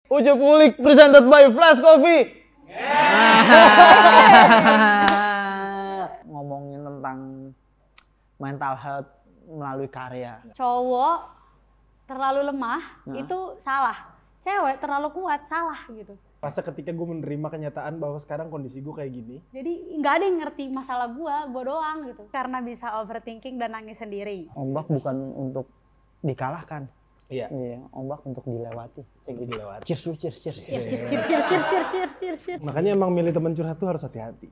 Ucup Ngulik presented by Flash Coffee. Ngomongin tentang mental health melalui karya. Cowok terlalu lemah itu salah. Cewek terlalu kuat salah gitu. Masa ketika gue menerima kenyataan bahwa sekarang kondisi gue kayak gini. Jadi nggak ada yang ngerti masalah gue doang gitu. Karena bisa overthinking dan nangis sendiri. Ombak bukan untuk dikalahkan. Iya. Iya, ombak untuk dilewati. Dilewati. Cheers. Cheers. Makanya emang milih teman curhat tuh harus hati-hati.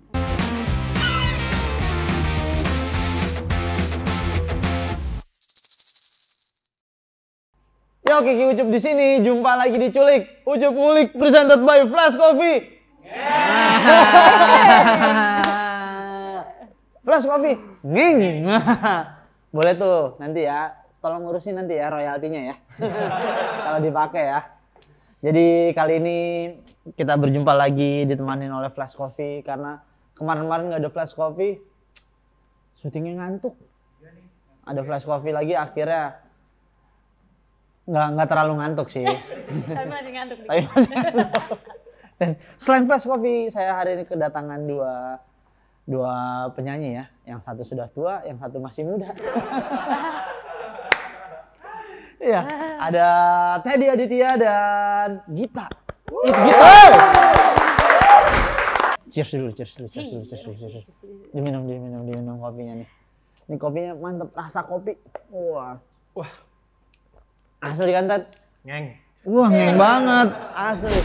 Yo, Kiki Ucup di sini, jumpa lagi di Culik. Ucup Ngulik presented by Flash Coffee. Flash Coffee. Nging. Boleh tuh nanti ya. Tolong ngurusin nanti ya royaltinya ya. Kalau dipakai ya. Jadi kali ini kita berjumpa lagi ditemanin oleh Flash Coffee karena kemarin-kemarin nggak ada Flash Coffee, syutingnya ngantuk. Ada Flash Coffee lagi akhirnya nggak terlalu ngantuk sih. Tapi masih ngantuk. Dan selain Flash Coffee, saya hari ini kedatangan dua penyanyi ya. Yang satu sudah tua, yang satu masih muda. Iya, ada Teddy Aditya dan Gita. Gita. Cheers dulu. Diminum kopinya nih. Ini kopinya mantep, rasa kopi. Wah. Asli kan, Ted? Ngeng. Wah, ngeng banget, asli.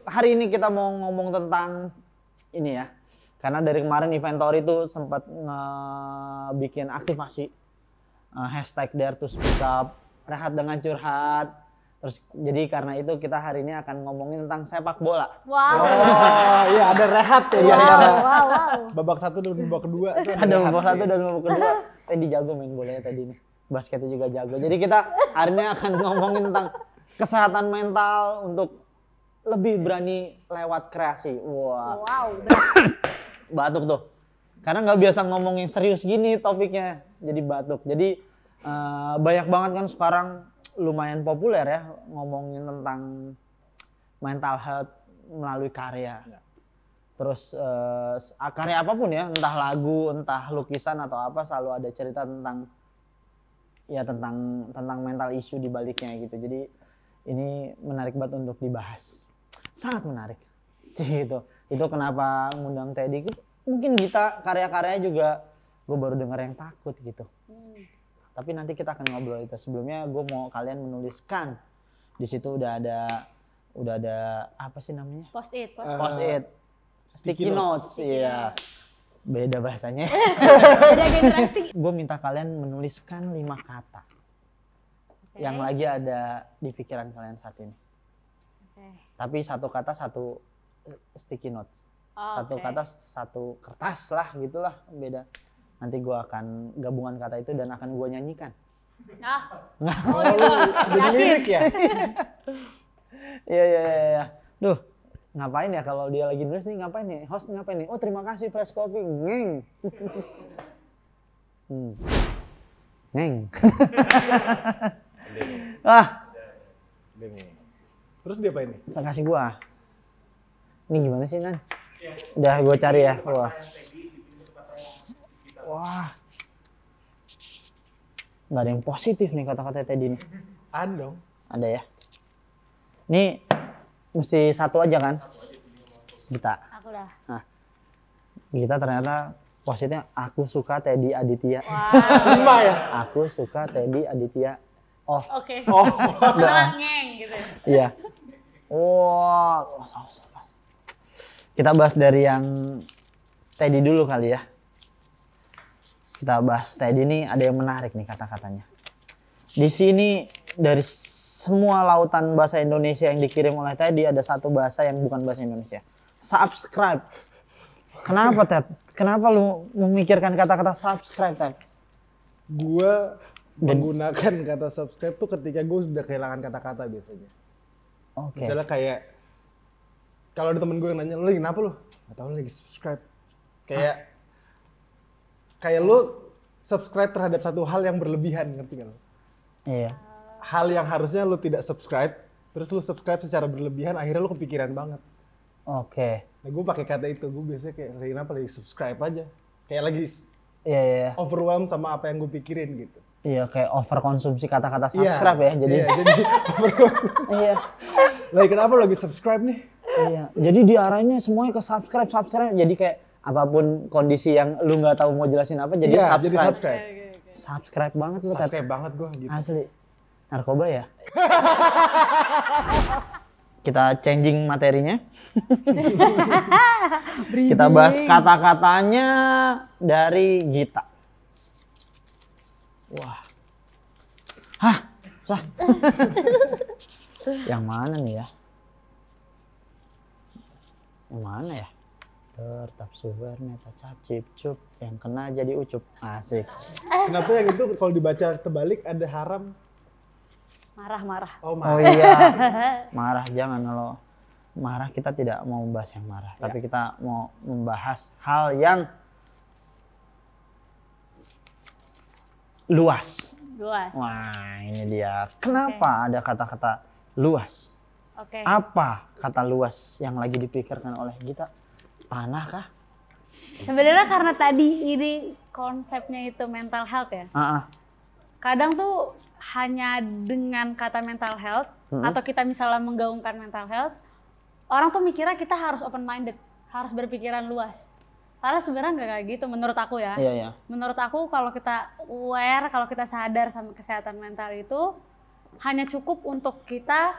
Hari ini kita mau ngomong tentang ini ya. Karena dari kemarin Inventory tuh sempat bikin aktivasi hashtag Dare to Speak Up. Rehat dengan curhat. Terus jadi karena itu kita hari ini akan ngomongin tentang sepak bola. Wow. Oh iya, ada rehat ya di antara babak satu dan babak kedua. Ada babak satu dan babak kedua. Tadi jago main bolanya tadi nih. Basketnya juga jago. Jadi kita hari ini akan ngomongin tentang kesehatan mental untuk lebih berani lewat kreasi. Wow. Batuk tuh. Karena nggak biasa ngomong yang serius gini topiknya. Jadi batuk. Jadi banyak banget kan sekarang lumayan populer ya ngomongin tentang mental health melalui karya. Terus karya apapun ya, entah lagu, entah lukisan atau apa, selalu ada cerita tentang mental issue di baliknya gitu. Jadi ini menarik banget untuk dibahas. Sangat menarik. Gitu. Itu kenapa ngundang Teddy. Mungkin Gita karya-karyanya juga gue baru denger yang takut gitu. Tapi nanti kita akan ngobrol itu. Sebelumnya gue mau kalian menuliskan. Di situ udah ada apa sih namanya? Post it. Sticky notes. Iya. Beda bahasanya. Beda generasi. Gue minta kalian menuliskan 5 kata. Yang lagi ada di pikiran kalian saat ini. Tapi satu kata satu sticky notes. Satu kata satu kertas lah gitulah, beda. Nanti gue akan gabungan kata itu dan akan gue nyanyikan. Jadi lirik ya? Iya. Duh, ngapain ya kalau dia lagi nulis nih, ngapain nih? Host ngapain nih? Oh, terima kasih Flash Coffee. Ngeng. Ngeng. Terus dia apa ini? Saya kasih gua. Ini gimana sih, Nan? Udah gua cari ya. Wah. Nggak ada yang positif nih kata-kata Teddy nih. Ada dong. Ada ya. Ini mesti satu aja kan? Gita. Aku dah. Nah, Gita ternyata positifnya aku suka Teddy Aditya. Wow. 5 ya? Aku suka Teddy Aditya. Oh. Oke. Oh. Ngeng gitu. Iya. Wow. Kita bahas dari yang Teddy dulu kali ya. Kita bahas Teddy ini ada yang menarik nih kata-katanya. Di sini dari semua lautan bahasa Indonesia yang dikirim oleh Teddy ada satu bahasa yang bukan bahasa Indonesia. Subscribe. Kenapa, Ted? Kenapa lu memikirkan kata-kata subscribe, Ted? Gue menggunakan kata subscribe tuh ketika gue sudah kehilangan kata-kata biasanya. Oke. Misalnya kayak kalau ada temen gue yang nanya, lu lagi kenapa lu? Gak tau, lu lagi subscribe. Kayak lu subscribe terhadap satu hal yang berlebihan, ngerti gak lu? Iya. Hal yang harusnya lu tidak subscribe, terus lu subscribe secara berlebihan, akhirnya lu kepikiran banget. Oke. Nah gue pakai kata itu, gue biasanya kayak kenapa lagi subscribe aja, kayak lagi Iya. overwhelmed sama apa yang gue pikirin gitu. Iya, kayak overkonsumsi kata-kata subscribe ya. Jadi jadi iya. lagi kenapa lagi subscribe nih? Iya. Jadi diarahinnya semuanya ke subscribe. Jadi kayak apapun kondisi yang lu nggak tahu mau jelasin apa, jadi Iya, subscribe. jadi subscribe. Subscribe banget lu, Ted. Subscribe banget gue gitu. Asli. Narkoba ya? Kita changing materinya. Kita bahas kata-katanya dari Gita. Wah. Hah, susah. Yang mana nih ya? Yang mana ya? Tetap subar, meta cap, cip, cup. Yang kena jadi ucup. Asik. Kenapa yang itu kalau dibaca terbalik ada haram? Marah. Oh, Oh iya. Marah, jangan. Kalau marah kita tidak mau membahas yang marah. Tapi kita mau membahas hal yang luas. Wah, ini dia. Kenapa ada kata-kata luas? Oke. Apa kata luas yang lagi dipikirkan oleh kita? Tanah kah? Sebenarnya karena tadi ini konsepnya itu mental health ya. Kadang tuh hanya dengan kata mental health atau kita misalnya menggaungkan mental health, orang tuh mikirnya kita harus open minded, harus berpikiran luas. Karena sebenarnya nggak kayak gitu menurut aku ya. Iya. Menurut aku kalau kita aware, kalau kita sadar sama kesehatan mental itu hanya cukup untuk kita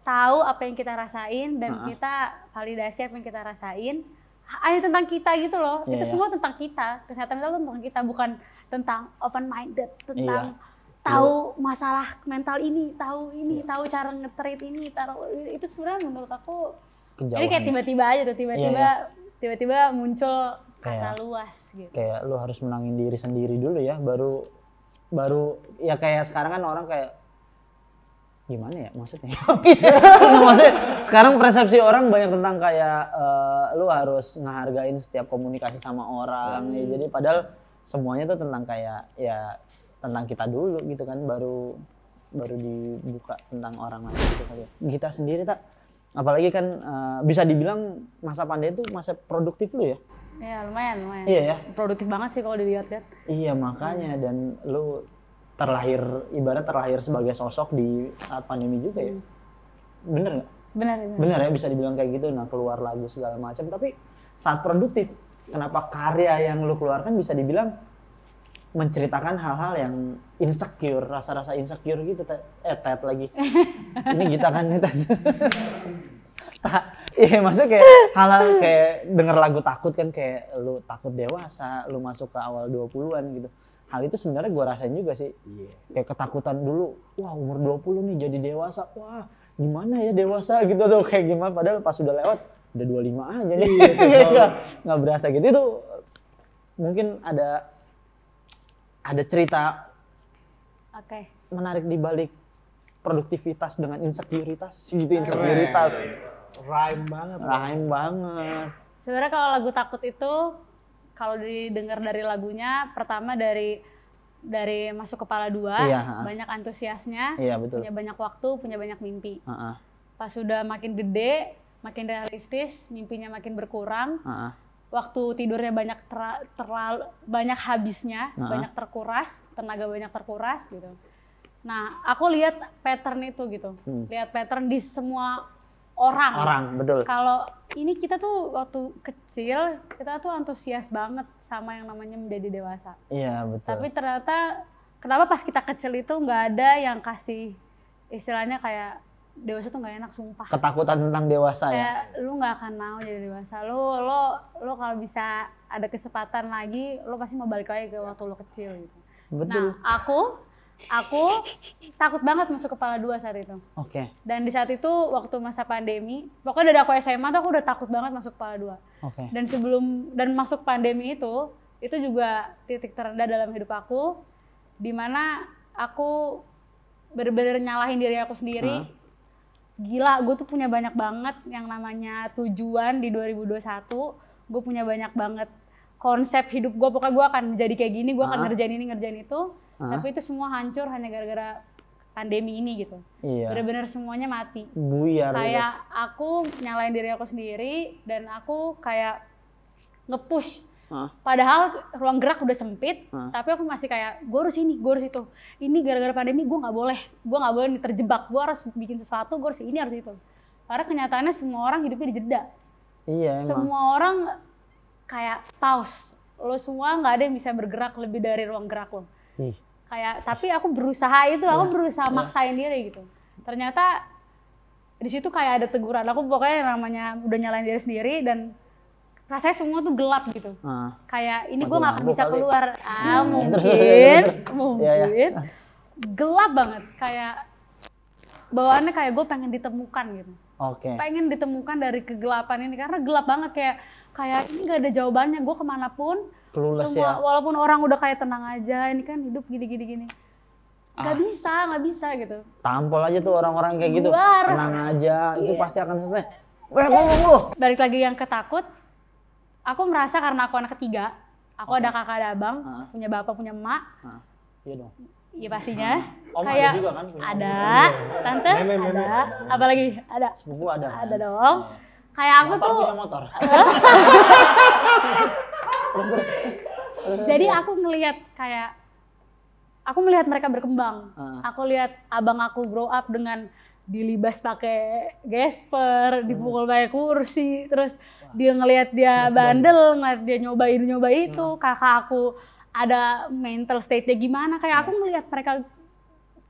tahu apa yang kita rasain dan kita validasi apa yang kita rasain. Hanya tentang kita gitu loh. Itu semua tentang kita. Kesehatan mental itu tentang kita, bukan tentang open minded, tentang tahu masalah mental ini, tahu cara nge-treat ini, itu sebenarnya menurut aku Kejauhan. ini kayak tiba-tiba aja tuh, tiba-tiba muncul kata luas gitu. Kayak lu harus menangin diri sendiri dulu ya, baru ya kayak sekarang kan orang kayak gimana ya maksudnya? Maksudnya sekarang persepsi orang banyak tentang kayak lu harus ngehargain setiap komunikasi sama orang. Ya, jadi padahal semuanya tuh tentang kayak ya tentang kita dulu gitu kan, baru dibuka tentang orang lain gitu kali ya. Kita sendiri tak, apalagi kan bisa dibilang masa pandemi itu masa produktif lu ya? Ya lumayan. Iya ya? Produktif banget sih kalau dilihat-lihat. Iya makanya, dan lu ibarat terlahir sebagai sosok di saat pandemi juga ya? Bener nggak? Bener ya, bisa dibilang kayak gitu. Nah, keluar lagu segala macam, tapi saat produktif, kenapa karya yang lu keluarkan bisa dibilang menceritakan hal-hal yang insecure, rasa-rasa insecure gitu. Ted lagi. Ini kita kan nih Ted. Iya, maksudnya kayak hal-hal kayak denger lagu takut kan, kayak lu takut dewasa, lu masuk ke awal 20-an gitu. Hal itu sebenarnya gue rasain juga sih. Kayak ketakutan dulu, wah umur 20 nih jadi dewasa, wah gimana ya dewasa gitu tuh, kayak gimana, padahal pas udah lewat udah 25 aja nih. Nggak berasa gitu. Itu mungkin ada cerita menarik di balik produktivitas dengan insekuritas gitu. Insekuritas Rhyme banget. Sebenarnya kalau lagu takut itu, kalau didengar dari lagunya, pertama dari masuk kepala 2, banyak antusiasnya, punya banyak waktu, punya banyak mimpi. Pas sudah makin gede, makin realistis, mimpinya makin berkurang, waktu tidurnya terlalu banyak habisnya, banyak terkuras, tenaga banyak terkuras gitu. Nah, aku lihat pattern itu gitu, lihat pattern di semua orang, betul. Kalau ini kita tuh waktu kecil kita tuh antusias banget sama yang namanya menjadi dewasa. Iya betul. Tapi ternyata kenapa pas kita kecil itu nggak ada yang kasih istilahnya kayak dewasa tuh nggak enak, sumpah. Ketakutan tentang dewasa ya. Lu nggak akan mau jadi dewasa. Lu kalau bisa ada kesempatan lagi, lu pasti mau balik lagi ke waktu lu kecil gitu. Betul. Nah aku takut banget masuk kepala 2 saat itu. Dan di saat itu waktu masa pandemi, pokoknya dari aku SMA tuh aku udah takut banget masuk kepala 2. Dan masuk pandemi itu juga titik terendah dalam hidup aku, di mana aku bener-bener nyalahin diri aku sendiri. Gila, gue tuh punya banyak banget yang namanya tujuan di 2021. Gue punya banyak banget konsep hidup gue, pokoknya gue akan jadi kayak gini, gue akan ngerjain ini, ngerjain itu. Tapi itu semua hancur hanya gara-gara pandemi ini gitu. Iya. Bener-bener semuanya mati. Buyar. Kayak aku nyalain diri aku sendiri dan aku kayak nge-push. Padahal ruang gerak udah sempit, tapi aku masih kayak gue harus ini, gue harus itu. Ini gara-gara pandemi gue nggak boleh terjebak. Gue harus bikin sesuatu, gue harus ini, harus itu. Karena kenyataannya semua orang hidupnya dijeda. Iya emang. Semua orang kayak pause. Lo semua nggak ada yang bisa bergerak lebih dari ruang gerak lo. Kayak tapi aku berusaha maksain diri gitu. Ternyata di situ kayak ada teguran. Aku pokoknya namanya udah nyalain diri sendiri dan rasanya semua tuh gelap gitu. Kayak ini gue gak akan bisa keluar. Mungkin. Ya. Gelap banget. Kayak bawaannya kayak gue pengen ditemukan gitu. Pengen ditemukan dari kegelapan ini karena gelap banget kayak ini gak ada jawabannya. Gue kemanapun. Clueless semua, walaupun orang udah kayak tenang aja. Ini kan hidup gini. Gak bisa gitu. Tampol aja tuh orang-orang kayak gitu. Tenang aja. Itu pasti akan selesai. Balik lagi yang ketakut. Aku merasa karena aku anak ketiga, aku ada kakak, ada abang, punya bapak, punya emak. Iya dong. Iya pastinya. Om kayak ada juga kan? Ada, tante ada, apalagi ada. Sepupu ada. Ada dong. Kayak aku motor, tuh. Punya motor. Terus. Jadi aku melihat mereka berkembang. Aku lihat abang aku grow up dengan dilibas pakai gesper, dipukul pakai kursi, terus dia ngelihat dia bandel, ngelihat dia nyoba itu, kakak aku ada mental state-nya gimana, kayak aku melihat mereka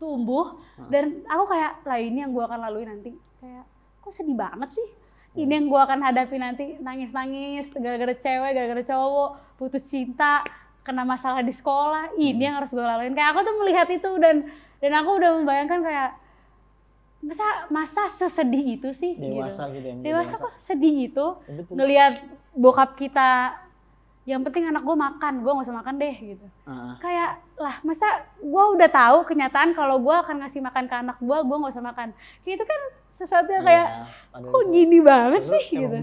tumbuh dan aku kayak lah ini yang gue akan lalui nanti, kayak kok sedih banget sih, ini yang gue akan hadapi nanti, nangis gara-gara cewek, gara-gara cowok, putus cinta, kena masalah di sekolah, ini yang harus gue laluin, kayak aku tuh melihat itu dan aku udah membayangkan kayak masa sesedih itu sih dewasa gitu. Ya, dewasa kok sedih itu ngelihat bokap kita yang penting anak gue makan, gue nggak usah makan deh gitu. Kayak lah masa gue udah tahu kenyataan kalau gue akan ngasih makan ke anak gue nggak usah makan. Kayak itu kan sesuatu yang kayak kok gini banget sih gitu.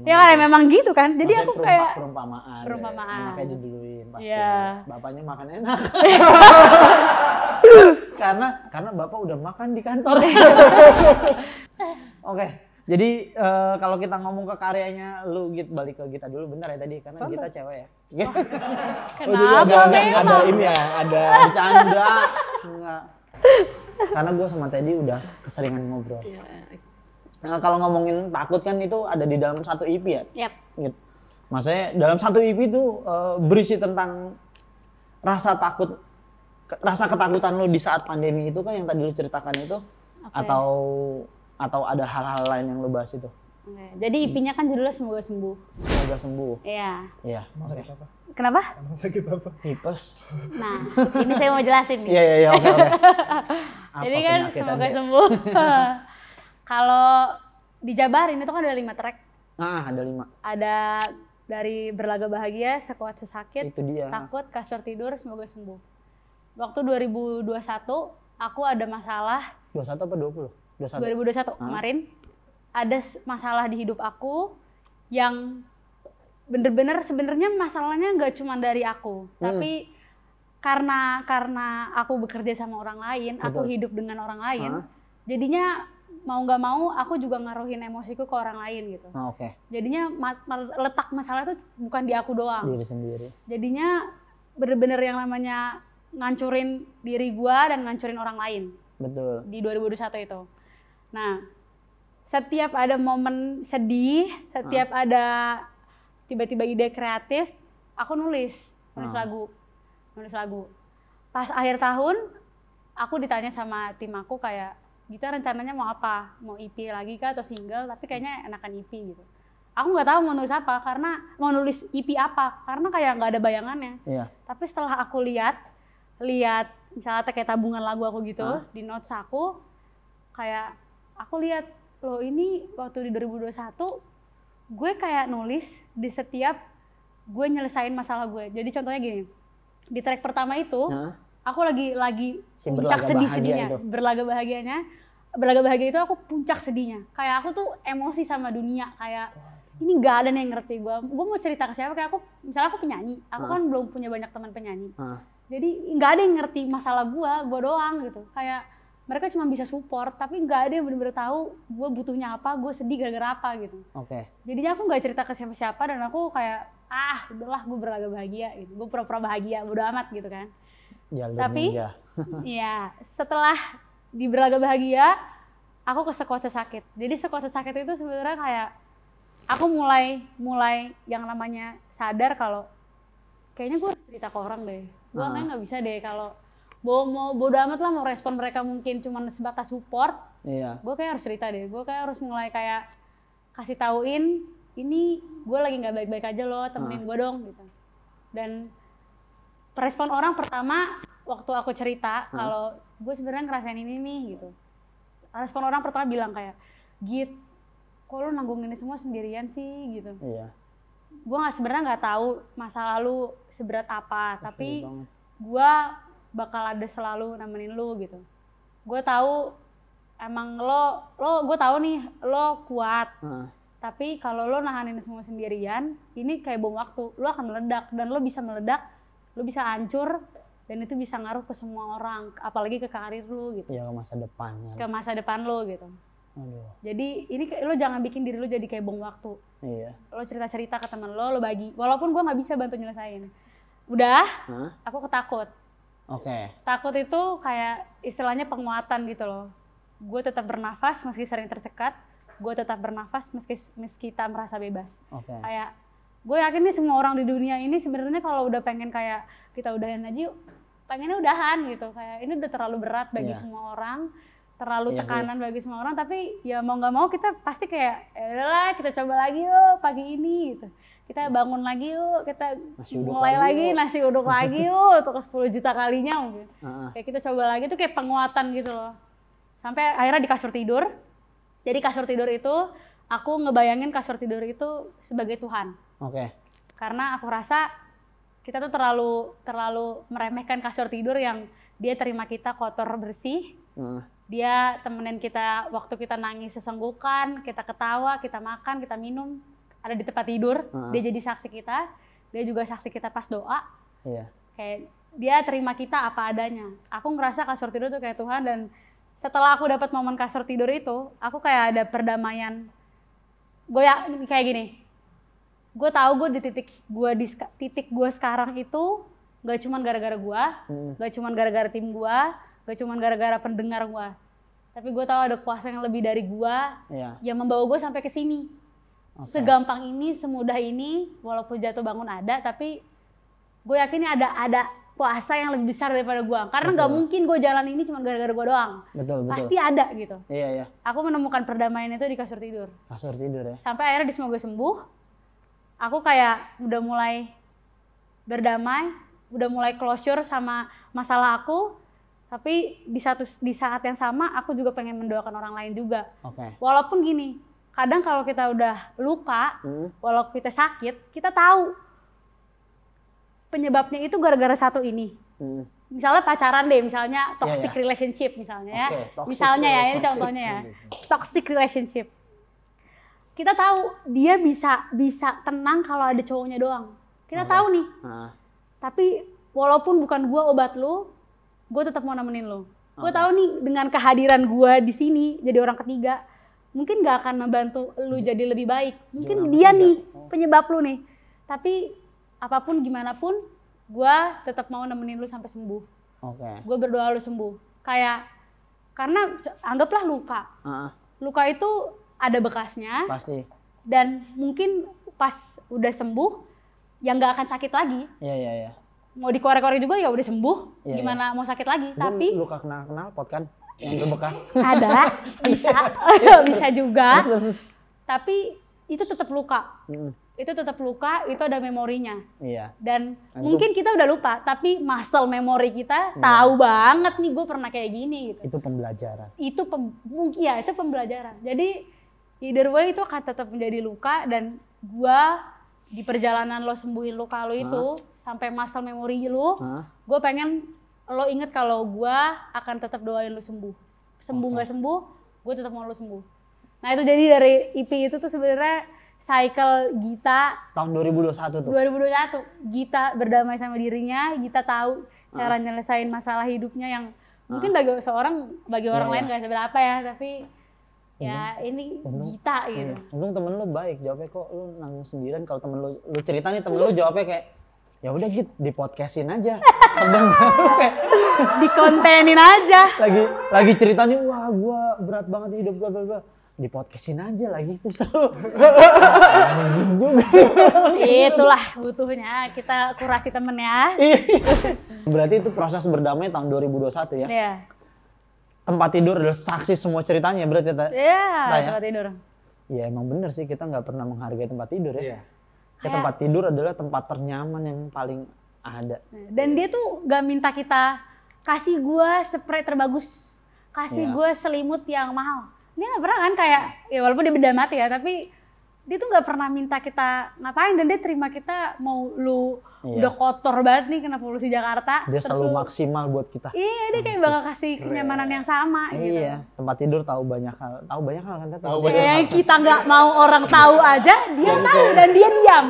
Ya kan memang gitu kan. Jadi maksudnya aku kayak perumpamaan. Anaknya diduluin pasti. Bapaknya makan enak. karena bapak udah makan di kantor. Oke. Jadi kalau kita ngomong ke karyanya lu Git, balik ke Gita dulu bentar ya tadi karena Gita cewek ya. Kenapa ada ini ya, ada bercanda. Enggak. Karena gue sama Teddy udah keseringan ngobrol. Nah, kalau ngomongin takut kan itu ada di dalam satu EP ya? Yap. Gitu. Maksudnya dalam satu EP itu berisi tentang rasa takut, rasa ketakutan lo di saat pandemi itu kan yang tadi lo ceritakan itu, atau ada hal-hal lain yang lo bahas itu? Jadi EP-nya kan judulnya Semoga Sembuh. Semoga Sembuh. Iya. Iya. Sakit apa? Kenapa? Emang sakit apa? Tipes. Nah, ini saya mau jelasin nih. Iya, oke. Jadi kan Semoga Sembuh. Kalau dijabarin itu kan ada 5 track. Ada 5. Ada dari Berlaga Bahagia, Sekuat Sesakit, itu dia. Takut, Kasur Tidur, Semoga Sembuh. Waktu 2021 aku ada masalah. 21 apa 20? 2021 kemarin ada masalah di hidup aku yang bener-bener sebenarnya masalahnya nggak cuma dari aku, tapi karena aku bekerja sama orang lain, aku hidup dengan orang lain, jadinya mau nggak mau aku juga ngaruhin emosiku ke orang lain gitu. Jadinya letak masalah itu bukan di aku doang. Diri sendiri. Jadinya bener-bener yang namanya ngancurin diri gua dan ngancurin orang lain. Betul. Di 2021 itu. Nah, setiap ada momen sedih, setiap ada tiba-tiba ide kreatif, aku nulis lagu. Pas akhir tahun, aku ditanya sama tim aku kayak, Gita rencananya mau apa? Mau EP lagi kah atau single? Tapi kayaknya enakan EP gitu. Aku nggak tahu mau nulis apa, karena mau nulis EP apa, karena kayak nggak ada bayangannya. Iya. Tapi setelah aku lihat misalnya kayak tabungan lagu aku gitu di notes aku, kayak aku lihat loh ini waktu di 2021 gue kayak nulis di setiap gue nyelesain masalah gue. Jadi contohnya gini, di track pertama itu aku lagi puncak sedih-sedihnya, Berlaga Bahagia itu aku puncak sedihnya. Kayak aku tuh emosi sama dunia, kayak ini gak ada yang ngerti gue mau cerita ke siapa, kayak misalnya aku penyanyi, aku kan belum punya banyak teman penyanyi. Jadi nggak ada yang ngerti masalah gue doang gitu. Kayak mereka cuma bisa support, tapi nggak ada yang bener-bener tahu gue butuhnya apa, gue sedih gara-gara apa gitu. Jadinya aku nggak cerita ke siapa-siapa dan aku kayak udahlah gue berlaga bahagia gitu. Gue pura-pura bahagia, bodo amat gitu kan. Tapi ya setelah di berlaga bahagia, aku ke psikotes sakit. Jadi psikotes sakit itu sebenarnya kayak aku mulai yang namanya sadar kalau kayaknya gue harus cerita ke orang deh. Gue kayaknya nggak bisa deh kalau mau bodo amat lah mau respon mereka mungkin cuma sebatas support. Gue kayak harus cerita deh. Gue kayak harus mulai kayak kasih tauin ini gue lagi nggak baik-baik aja loh, temenin gue dong gitu. Dan respon orang pertama waktu aku cerita kalau gue sebenarnya ngerasain ini nih gitu. Respon orang pertama bilang kayak, "Git, kok lu nanggung ini semua sendirian sih?" gitu. Gue sebenarnya nggak tahu masa lalu seberat apa, tapi gue bakal ada selalu nemenin lu gitu. Gue tahu emang gue tahu nih lo kuat. Tapi kalau lo nahanin semua sendirian, ini kayak bom waktu. Lo akan meledak dan lo bisa meledak, lo bisa hancur dan itu bisa ngaruh ke semua orang, apalagi ke karir lo gitu. Ke masa depan. Ke masa depan lo gitu. Jadi ini lo jangan bikin diri lo jadi kayak bom waktu. Lo cerita-cerita ke teman lo bagi. Walaupun gue nggak bisa bantu nyelesain. Udah, aku ketakut. Takut itu kayak istilahnya penguatan gitu loh. Gue tetap bernafas meski sering tercekat. Gue tetap bernafas meski kita merasa bebas. Kayak gue yakin nih semua orang di dunia ini sebenarnya kalau udah pengen kayak kita udahan aja yuk, pengennya udahan gitu. Kayak ini udah terlalu berat bagi semua orang, terlalu tekanan bagi semua orang. Tapi ya mau nggak mau kita pasti kayak, lah kita coba lagi yuk pagi ini gitu. Kita bangun lagi yuk, kita mulai lagi nasi uduk lagi yuk untuk 10 juta kalinya mungkin. Kayak kita coba lagi tuh kayak penguatan gitu loh. Sampai akhirnya di kasur tidur. Jadi kasur tidur itu, aku ngebayangin kasur tidur itu sebagai Tuhan. Karena aku rasa kita tuh terlalu meremehkan kasur tidur yang dia terima kita kotor bersih. Dia temenin kita waktu kita nangis sesenggukan, kita ketawa, kita makan, kita minum. Ada di tempat tidur, dia jadi saksi kita. Dia juga saksi kita pas doa. Kayak dia terima kita apa adanya. Aku ngerasa kasur tidur tuh kayak Tuhan dan setelah aku dapat momen kasur tidur itu, aku kayak ada perdamaian. Gue kayak gini, gue tahu gue di titik gue sekarang itu gak cuma gara-gara gue, gak cuma gara-gara tim gue, gak cuma gara-gara pendengar gue, tapi gue tahu ada kuasa yang lebih dari gue yang membawa gue sampai ke sini. Segampang ini, semudah ini, walaupun jatuh bangun ada, tapi gue yakin ada kuasa yang lebih besar daripada gue. Karena nggak mungkin gue jalan ini cuma gara-gara gue doang. Pasti ada gitu. Aku menemukan perdamaian itu di kasur tidur. Kasur tidur ya. Sampai akhirnya semoga sembuh. Aku kayak udah mulai berdamai, udah mulai closure sama masalah aku. Tapi di saat yang sama aku juga pengen mendoakan orang lain juga. Walaupun gini, kadang kalau kita udah luka, walaupun kita sakit, kita tahu penyebabnya itu gara-gara satu ini. Misalnya pacaran deh, misalnya toxic relationship misalnya ya. Misalnya ya, ini contohnya ya. Toxic relationship. Kita tahu dia bisa tenang kalau ada cowoknya doang. Kita tahu nih. Tapi walaupun bukan gua obat lu, gua tetap mau nemenin lu. Gua tahu nih dengan kehadiran gua di sini jadi orang ketiga, mungkin gak akan membantu lu jadi lebih baik. Mungkin dia nih penyebab lu nih. Tapi apapun gimana pun, gue tetap mau nemenin lu sampai sembuh. Gue berdoa lu sembuh. Kayak karena anggaplah luka. Luka itu ada bekasnya. Pasti. Dan mungkin pas udah sembuh, ya nggak akan sakit lagi. Mau dikorek-korek juga ya udah sembuh. Gimana mau sakit lagi? Dan tapi luka knalpot kan yang berbekas. Ada, bisa juga. Tapi itu tetap luka. Itu tetap luka, itu ada memorinya. Dan mungkin kita udah lupa, tapi muscle memory kita tahu banget nih gue pernah kayak gini gitu. Itu pembelajaran. Itu pembelajaran. Jadi either way itu akan tetap menjadi luka dan gue di perjalanan lo sembuhin luka lo itu sampai muscle memory lo, gue pengen lo inget kalau gue akan tetap doain lo sembuh. Sembuh nggak sembuh, gue tetap mau lo sembuh. Nah itu jadi dari EP itu tuh sebenarnya cycle Gita tahun 2021 tuh. 2021, Gita berdamai sama dirinya, Gita tahu cara nyelesain masalah hidupnya yang mungkin bagi orang lain gak seberapa ya, tapi ya ini Gita gitu. Untung temen lu baik, jawabnya kok lu nangis sendirian. Kalau temen lu cerita nih, temen lu jawabnya kayak ya udah Git, di podcastin aja. Sebelum kayak dikontenin aja. Lagi cerita nih, wah gua berat banget hidup gua. Di podcastin aja lagi itu seru. Itulah butuhnya kita kurasi temen ya. Berarti itu proses berdamai tahun 2021 ya? Iya. Tempat tidur adalah saksi semua ceritanya berarti ya? Iya, tempat tidur. Iya emang bener sih, kita nggak pernah menghargai tempat tidur ya. Iya. Tempat tidur adalah tempat ternyaman yang paling ada. Dan dia tuh gak minta kita kasih gua spray terbagus, kasih gua selimut yang mahal. Dia nggak pernah kan, kayak ya walaupun dia beda mati ya, tapi dia tuh nggak pernah minta kita ngapain, dan dia terima kita mau lu udah kotor banget nih kena polusi Jakarta. Dia selalu maksimal buat kita. Iya, dia kayak bakal kasih kenyamanan yang sama gitu. Iya, tempat tidur tahu banyak hal kan? Yang kita nggak mau orang tahu aja, dia tahu dan dia diam.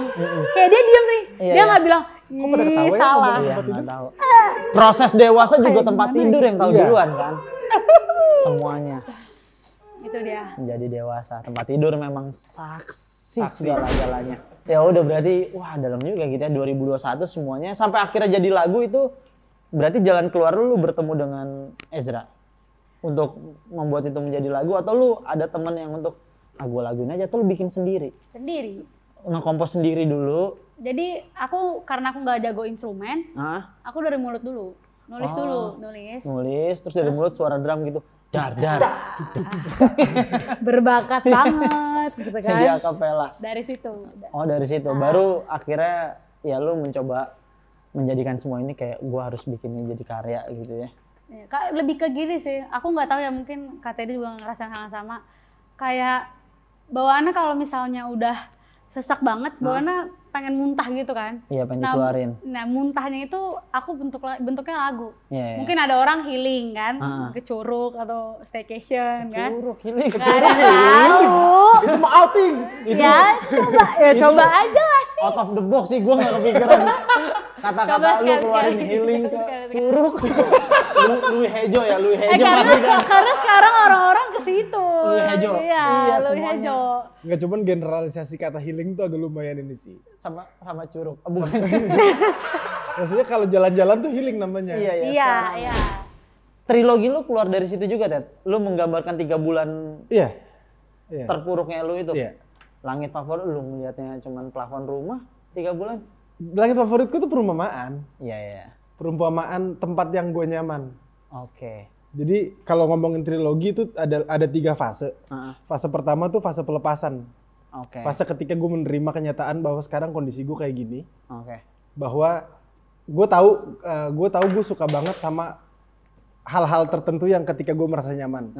Kayak dia diam nih, dia nggak bilang ih salah. Iya, nggak tahu. Proses dewasa juga tempat tidur yang tahu duluan kan. Semuanya. Itu dia. Menjadi dewasa, tempat tidur memang saksi segala-galanya. Ya udah berarti wah dalam juga gitu ya 2021 semuanya sampai akhirnya jadi lagu itu berarti jalan keluar lu bertemu dengan Ezra untuk membuat itu menjadi lagu, atau lu ada teman yang untuk gua laguin aja, atau lu bikin sendiri? Sendiri. Ngekompos sendiri dulu. Jadi karena aku nggak jago instrumen, aku dari mulut dulu. Nulis terus dari mulut suara drum gitu. Dar. Berbakat banget gitu kan. Jadi akapela. Dari situ. Oh, dari situ. Baru akhirnya ya lu mencoba menjadikan semua ini kayak gua harus bikinnya jadi karya gitu ya. Lebih ke gini sih. Aku nggak tahu ya, mungkin Kak Teddy juga ngerasa hal yang sama. Kayak bawaannya kalau misalnya udah sesak banget, bawaannya pengen muntah gitu kan. Iya, pengen dikeluarin. Nah, muntahnya itu aku bentuknya lagu. Yeah. Mungkin ada orang healing kan, ke Curug atau staycation kan. Curug healing. Itu mau outing. Coba aja lah sih. Out of the box sih, gue gak kepikiran. Kata-kata lu keluarin healing ke Curug. Lui Hejo ya, Lui Hejo pasti kan. Karena sekarang orang-orang ke situ. Lui Hejo. Iya, Lui Hejo. Enggak, cuman generalisasi kata healing tuh agak lumayan ini sih. Sama Curug. Bukan. Maksudnya kalau jalan-jalan tuh healing namanya. Iya. Trilogi lu keluar dari situ juga, Ted. Lu menggambarkan 3 bulan terpuruknya lu itu. Iya. Langit favorit lu melihatnya cuman plafon rumah 3 bulan. Langit favoritku tuh perumpamaan. Iya. Perumpamaan tempat yang gue nyaman. Oke. Jadi kalau ngomongin trilogi itu ada 3 fase. Fase pertama tuh fase pelepasan. Oke. Fase ketika gue menerima kenyataan bahwa sekarang kondisi gue kayak gini. Oke. Bahwa gue tahu gue suka banget sama hal-hal tertentu yang ketika gue merasa nyaman.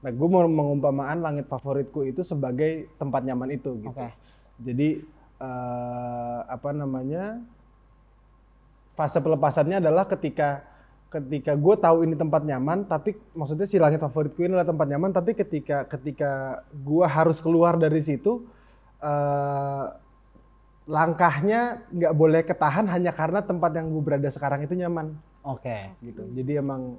Nah, gue mau mengumpamaan langit favoritku itu sebagai tempat nyaman itu gitu. Okay. Jadi fase pelepasannya adalah ketika gue tahu ini tempat nyaman, tapi maksudnya si langit favoritku ini adalah tempat nyaman, tapi ketika gue harus keluar dari situ, langkahnya nggak boleh ketahan hanya karena tempat yang gue berada sekarang itu nyaman. Oke. Gitu. Jadi emang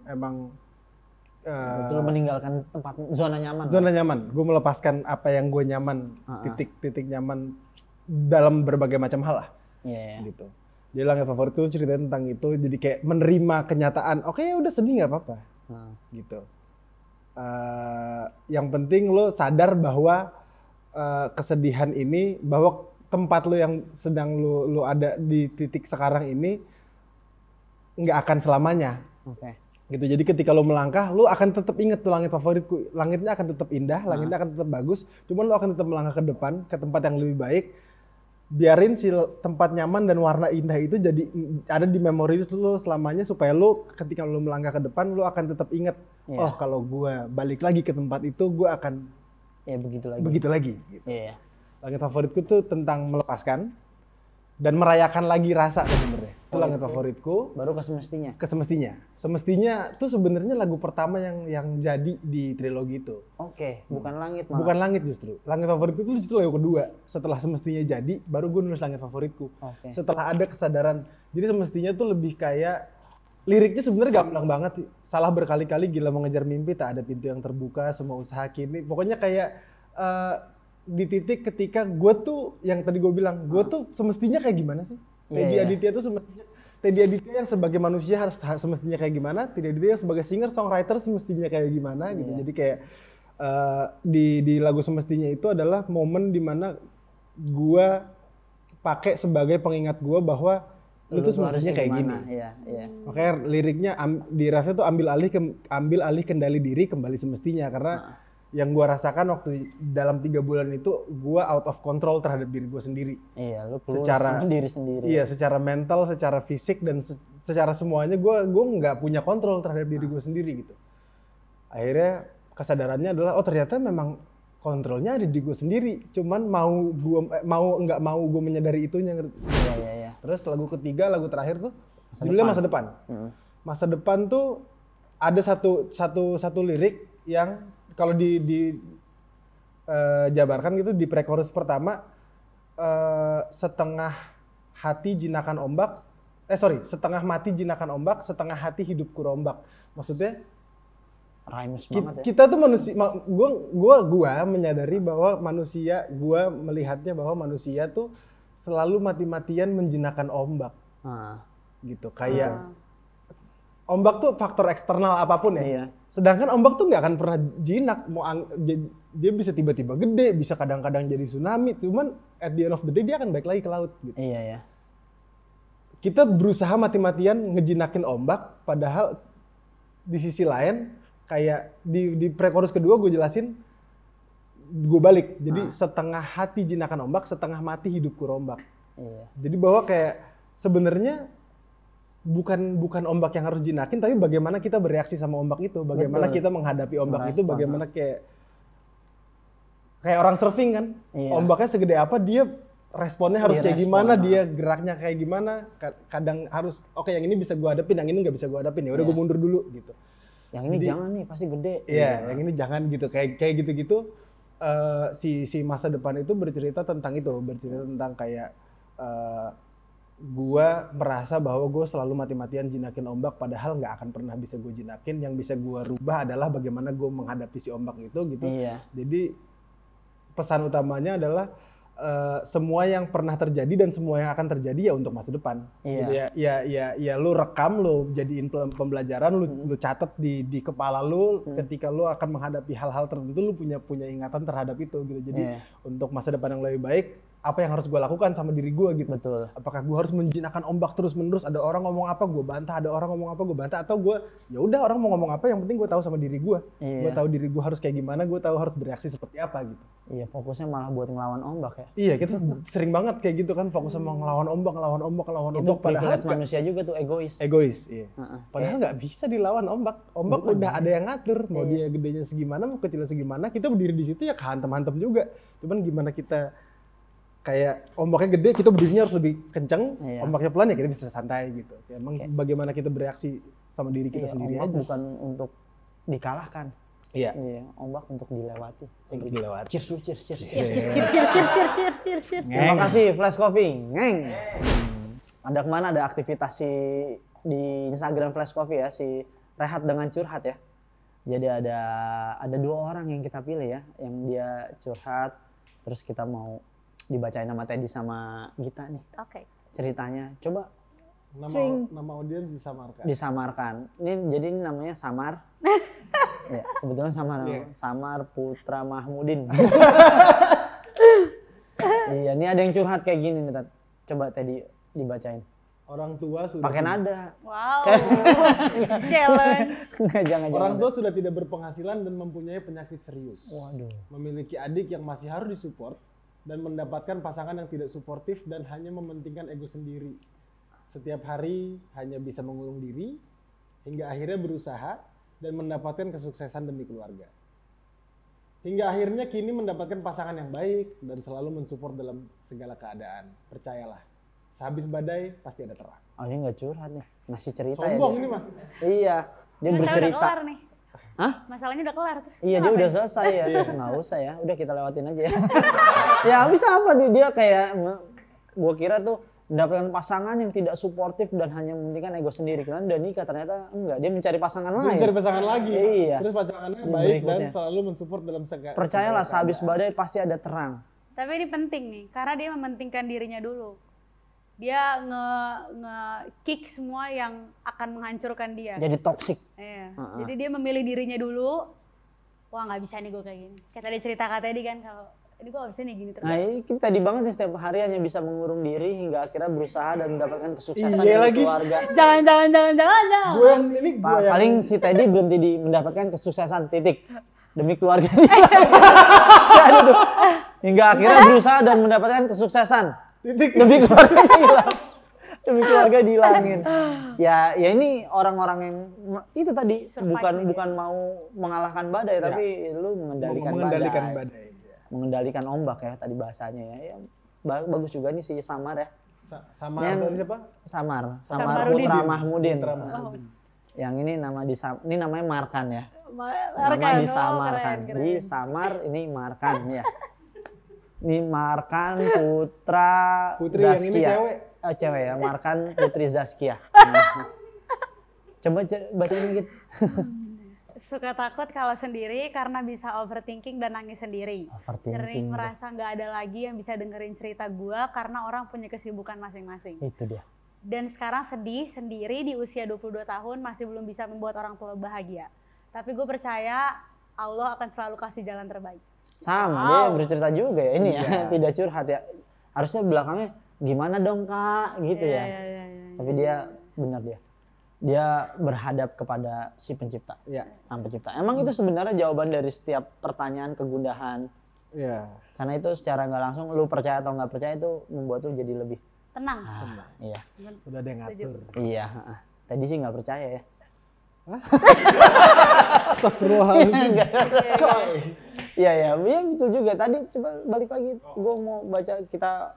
betul meninggalkan tempat zona nyaman. Zona nyaman. Gue melepaskan apa yang gue nyaman, titik nyaman dalam berbagai macam hal lah. Iya. Gitu. Jadi langit favorit itu ceritanya tentang itu. Jadi kayak menerima kenyataan. Oke, ya udah sedih nggak apa-apa. Gitu. Yang penting lo sadar bahwa kesedihan ini, bahwa tempat lo yang sedang lo ada di titik sekarang ini nggak akan selamanya. Oke. Gitu. Jadi ketika lo melangkah, lo akan tetap inget tuh langit favoritku. Langitnya akan tetap indah, langitnya akan tetap bagus. Cuman lo akan tetap melangkah ke depan, ke tempat yang lebih baik. Biarin si tempat nyaman dan warna indah itu jadi ada di memori lo selamanya, supaya lo ketika lo melangkah ke depan, lo akan tetap inget. Oh, kalau gue balik lagi ke tempat itu, gue akan begitu lagi. Gitu. Iya. Langit favoritku tuh tentang melepaskan dan merayakan lagi rasa sebenarnya. Itu langit favoritku. Baru ke semestinya. Semestinya tuh sebenarnya lagu pertama yang jadi di trilogi itu. Oke, bukan langit malah. Bukan langit justru. Langit favoritku itu justru lagu kedua. Setelah semestinya jadi, baru gue nulis langit favoritku. Oke. Setelah ada kesadaran. Jadi semestinya tuh lebih kayak liriknya sebenarnya gamblang banget sih. Salah berkali-kali, gila mengejar mimpi, tak ada pintu yang terbuka, semua usaha kini. Pokoknya kayak di titik ketika gue tuh yang tadi gue bilang, gue tuh semestinya kayak gimana sih? Teddy Aditya tuh semestinya, Teddy Aditya yang sebagai manusia harus semestinya kayak gimana, Teddy Aditya yang sebagai singer songwriter semestinya kayak gimana gitu. Jadi kayak di lagu semestinya itu adalah momen dimana gue pakai sebagai pengingat gue bahwa lu tuh semestinya kayak gini. Makanya liriknya di refnya tuh ambil alih kendali diri kembali semestinya, karena yang gue rasakan waktu dalam 3 bulan itu gue out of control terhadap diri gue sendiri. Iya, lu secara diri sendiri. Iya, secara mental, secara fisik dan secara semuanya gue nggak punya kontrol terhadap diri gue sendiri gitu. Akhirnya kesadarannya adalah oh ternyata memang kontrolnya ada di gue sendiri. Cuman nggak mau gue menyadari itunya. Iya. Terus lagu ketiga, lagu terakhir tuh judulnya Masa Depan. Masa Depan tuh ada satu lirik yang kalau jabarkan gitu di pre-chorus pertama, setengah mati jinakan ombak, setengah hati hidupku rombak. Maksudnya rhymes banget ya. Kita tuh manusia, gua menyadari bahwa manusia, gua melihatnya bahwa manusia tuh selalu mati-matian menjinakkan ombak. Gitu, kayak ombak tuh faktor eksternal apapun ya. Iya. Sedangkan ombak tuh nggak akan pernah jinak. Dia bisa tiba-tiba gede, bisa kadang-kadang jadi tsunami. Cuman at the end of the day dia akan balik lagi ke laut. Gitu. Iya. Kita berusaha mati-matian ngejinakin ombak, padahal di sisi lain kayak di pre-chorus kedua gue jelasin, gue balik. Jadi setengah hati jinakan ombak, setengah mati hidupku rombak. Iya. Jadi bahwa kayak sebenarnya bukan ombak yang harus jinakin, tapi bagaimana kita bereaksi sama ombak itu, bagaimana kita menghadapi ombak itu, bagaimana kayak orang surfing kan, ombaknya segede apa, dia responnya harus kayak gimana, dia geraknya kayak gimana, kadang harus oke, yang ini bisa gue hadapin, yang ini nggak bisa gue hadapin, ya udah gue mundur dulu gitu. Yang ini jangan nih, pasti gede. Iya, yang ini jangan gitu, kayak gitu-gitu. Si Masa Depan itu bercerita tentang kayak gue merasa bahwa gue selalu mati-matian jinakin ombak, padahal nggak akan pernah bisa gue jinakin. Yang bisa gue rubah adalah bagaimana gue menghadapi si ombak itu gitu. Iya. Jadi pesan utamanya adalah semua yang pernah terjadi dan semua yang akan terjadi ya untuk masa depan. Iya. Jadi ya lu rekam, lu jadiin pembelajaran, lu catat di kepala lu ketika lu akan menghadapi hal-hal tertentu, lu punya ingatan terhadap itu gitu. Jadi untuk masa depan yang lebih baik, apa yang harus gue lakukan sama diri gue gitu. Betul. Apakah gue harus menjinakkan ombak terus-menerus, ada orang ngomong apa gue bantah, ada orang ngomong apa gue bantah, atau gue ya udah orang mau ngomong apa yang penting gue tahu sama diri gue. Gue tahu diri gue harus kayak gimana, gue tahu harus bereaksi seperti apa gitu. Iya, fokusnya malah buat ngelawan ombak ya. Iya, kita sering banget kayak gitu kan, fokus sama ngelawan ombak. Itu privilege manusia juga tuh, egois. Iya. Padahal nggak bisa dilawan ombak. Ombak udah ada yang ngatur, mau dia gedenya segimana, mau kecilnya segimana, kita berdiri di situ ya kehantem-hantem juga. Cuman gimana kita kayak ombaknya gede, kita berdirinya harus lebih kenceng, ombaknya pelan ya kita bisa santai gitu. Emang bagaimana kita bereaksi sama diri kita sendiri ombak aja. Bukan untuk dikalahkan. Iya. Ombak untuk dilewati. Cheers. Terima kasih Flash Coffee. Ngeng. Ada kemana, ada aktivitas di Instagram Flash Coffee ya, si Rehat dengan Curhat ya. Jadi ada 2 orang yang kita pilih ya, yang dia curhat, terus kita mau dibacain nama Teddy sama Gita nih. Oke. Ceritanya, coba. Nama audiens Disamarkan. Jadi ini namanya Samar. Ya, kebetulan Samar Putra Mahmudin. Iya, ini ada yang curhat kayak gini nih, Tat. Coba Teddy dibacain. Orang tua sudah pakai nada. Wow. Challenge. Jangan. Orang tua sudah tidak berpenghasilan dan mempunyai penyakit serius. Waduh. Memiliki adik yang masih harus disupport dan mendapatkan pasangan yang tidak suportif dan hanya mementingkan ego sendiri. Setiap hari hanya bisa mengurung diri hingga akhirnya berusaha dan mendapatkan kesuksesan demi keluarga. Hingga akhirnya kini mendapatkan pasangan yang baik dan selalu mensupport dalam segala keadaan. Percayalah, sehabis badai pasti ada terang. Oh, ini nggak curhat nih, masih cerita. Sombong ini Mas. Iya, dia bercerita. Udah kelar nih. Hah? Masalahnya udah kelar terus. Iya, dia udah selesai ya. Nggak usah ya, udah kita lewatin aja ya. Ya bisa apa nih, dia kayak, gua kira tuh mendapatkan pasangan yang tidak suportif dan hanya mementingkan ego sendiri. Karena udah nikah ternyata enggak, dia mencari pasangan lain. Mencari pasangan lagi. Iya. Terus pasangannya baik dan selalu mensupport dalam segala. Percayalah, sehabis badai pasti ada terang. Tapi ini penting nih, karena dia mementingkan dirinya dulu. Dia nge-kick semua yang akan menghancurkan dia. Jadi toksik. Iya. Jadi dia memilih dirinya dulu. Wah, nggak bisa nih gue kayak gini. Kayak tadi cerita Kak Teddy kan, kalau ini gue gak bisa nih gini terus. Nah ini tadi banget nih, setiap hari hanya bisa mengurung diri hingga akhirnya berusaha dan mendapatkan kesuksesan dari keluarga. Jangan. Paling si Teddy berhenti di mendapatkan kesuksesan, titik. Demi keluarga dia. Hingga akhirnya berusaha dan mendapatkan kesuksesan. Titik. Demi keluarga hilang. Demi keluarga dihilangin. Ya ini orang-orang yang itu tadi bukan mau mengalahkan badai, tapi lu mengendalikan badai. Mengendalikan ombak ya tadi bahasanya ya. Bagus juga nih si Samar ya. Samar dari siapa? Samar Putra Mahmudin. Yang ini ini namanya Markan ya. Nama disamarkan. Di Samar ini Markan ya. Ini Markan Putri Zaskia. Yang ini cewek. Cewek ya, Markan Putri Zaskia. Coba bacain dikit. Suka takut kalau sendiri karena bisa overthinking dan nangis sendiri. Sering merasa nggak ada lagi yang bisa dengerin cerita gua karena orang punya kesibukan masing-masing. Itu dia. Dan sekarang sedih sendiri di usia 22 tahun masih belum bisa membuat orang tua bahagia. Tapi gue percaya Allah akan selalu kasih jalan terbaik. Sama, dia bercerita juga ya. Ini ya, tidak curhat ya. Harusnya belakangnya gimana dong Kak, gitu ya. Tapi dia benar dia berhadap kepada si pencipta, sang pencipta. Emang itu sebenarnya jawaban dari setiap pertanyaan kegundahan. Iya. Karena itu secara nggak langsung, lu percaya atau nggak percaya itu membuat lu jadi lebih tenang. Iya. Udah ada yang ngatur. Iya. Tadi sih nggak percaya ya. Astagfirullahaladzim. Iya betul juga. Tadi coba balik lagi, gue mau baca, kita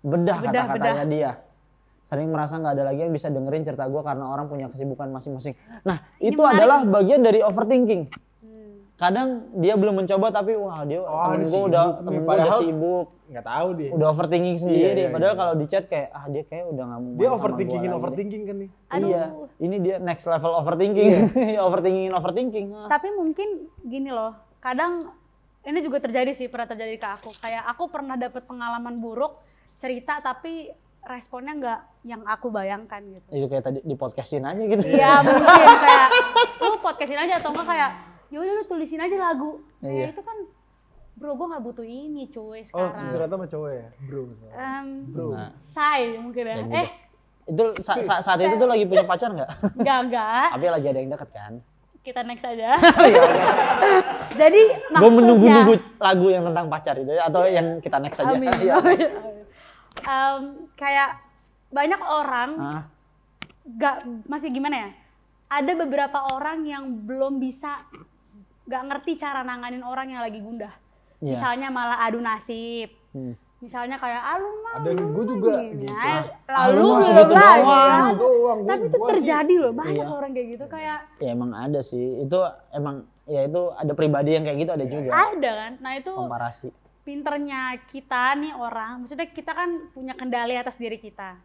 bedah kata-katanya dia. Sering merasa nggak ada lagi yang bisa dengerin cerita gue karena orang punya kesibukan masing-masing. Nah itu adalah bagian dari overthinking. Kadang dia belum mencoba tapi wah dia temen gue udah sibuk. Nggak tahu dia. Udah overthinking sendiri. Padahal kalau di chat kayak dia kayak udah nggak mau. Dia overthinking kan nih. Iya. Ini dia next level overthinking. overthinking. Tapi mungkin gini loh. Kadang ini juga terjadi sih, pernah terjadi ke aku. Kayak aku pernah dapet pengalaman buruk, cerita tapi responnya nggak yang aku bayangkan gitu. Itu kayak tadi di podcastin aja gitu. Iya mungkin kayak lu podcastin aja atau enggak kayak yaudah lu tulisin aja lagu. Nah itu kan bro gue nggak butuh ini cuy sekarang. Oh ternyata sama cowok ya bro. Bro. Say mungkin ya. Itu saat itu tuh lagi punya pacar nggak? Enggak. Tapi lagi ada yang deket kan? Kita next aja. Jadi maksudnya. Gue menunggu lagu yang tentang pacar itu atau yang kita next aja. Amin. Kayak banyak orang masih gimana ya? Ada beberapa orang yang belum bisa, nggak ngerti cara nanganin orang yang lagi gundah. Misalnya malah adu nasib. Misalnya kayak lu mah. Ada gue juga gitu. Lalu belum lagi. Tapi itu terjadi loh, banyak orang kayak gitu kayak. Ya emang ada sih. Itu emang ya itu ada pribadi yang kayak gitu ada juga. Ada kan. Nah itu komparasi. Pinternya kita nih orang, maksudnya kita kan punya kendali atas diri kita.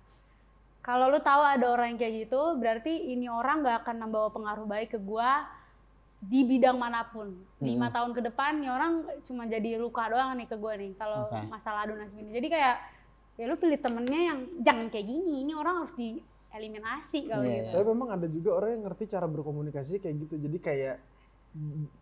Kalau lu tahu ada orang yang kayak gitu, berarti ini orang gak akan membawa pengaruh baik ke gua di bidang manapun. 5 tahun ke depan nih orang cuma jadi luka doang nih ke gua nih kalau masalah adu nasib ini. Jadi kayak ya lu pilih temennya yang jangan kayak gini, ini orang harus dieliminasi kalau gitu. Tapi memang ada juga orang yang ngerti cara berkomunikasi kayak gitu. Jadi kayak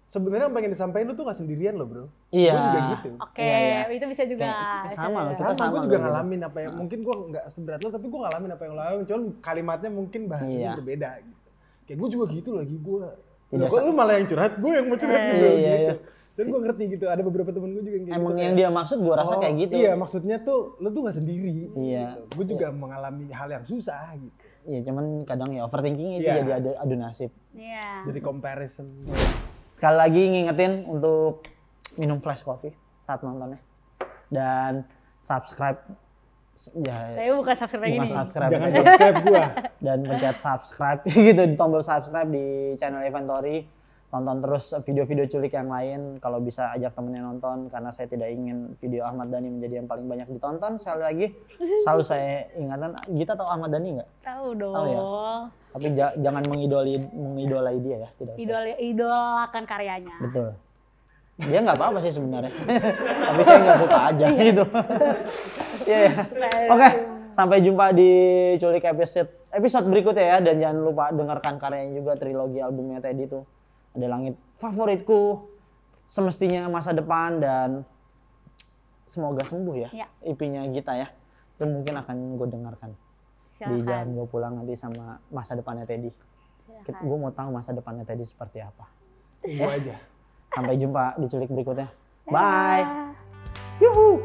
sebenarnya yang pengen disampaikan lu tuh gak sendirian loh bro. Iya. Gue juga gitu. Oke, itu bisa juga. Sama loh, gue juga ngalamin apa yang mungkin gue nggak seberat lo, tapi gue ngalamin apa yang lo alamin. Cuman kalimatnya mungkin bahasanya berbeda gitu. Kayak gue juga gitu lagi gue. Kok lu malah yang curhat, gue yang mau curhat gitu. Iya. Dan gue ngerti gitu, ada beberapa temen gue juga yang kayak emang gitu. Yang dia maksud gue rasa kayak gitu. Iya, maksudnya tuh lu tuh gak sendiri. Iya. Gitu. Gue juga mengalami hal yang susah gitu. Iya, cuman kadang ya overthinking itu jadi adu nasib. Iya. Jadi comparison. Sekali lagi ngingetin untuk minum flash coffee saat nontonnya. Dan subscribe. Tapi bukan subscribe ini. Jangan subscribe gua. Dan pencet subscribe gitu, di tombol subscribe di channel Inventory. tonton terus video-video culik yang lain. Kalau bisa ajak temennya nonton, karena saya tidak ingin video Ahmad Dhani menjadi yang paling banyak ditonton. Sekali lagi selalu saya ingatkan, Gita tahu Ahmad Dhani nggak? Tahu dong. Tahu ya? Tapi jangan mengidolai dia ya, tidak usah. Idolakan karyanya. Betul. Dia nggak apa-apa sih sebenarnya. Tapi saya nggak suka aja gitu. Iya. Oke, sampai jumpa di Culik episode berikutnya ya, dan jangan lupa dengarkan karyanya juga, trilogi albumnya Teddy tuh. Ada Langit Favoritku, Semestinya Masa Depan, dan Semoga Sembuh ya. EP-nya Gita ya. Itu mungkin akan gue dengarkan. Silakan. Di jalan gue pulang nanti sama masa depannya Teddy. Gue mau tahu masa depannya Teddy seperti apa. Tunggu aja. Sampai jumpa di Culik berikutnya. Bye. Yuhu.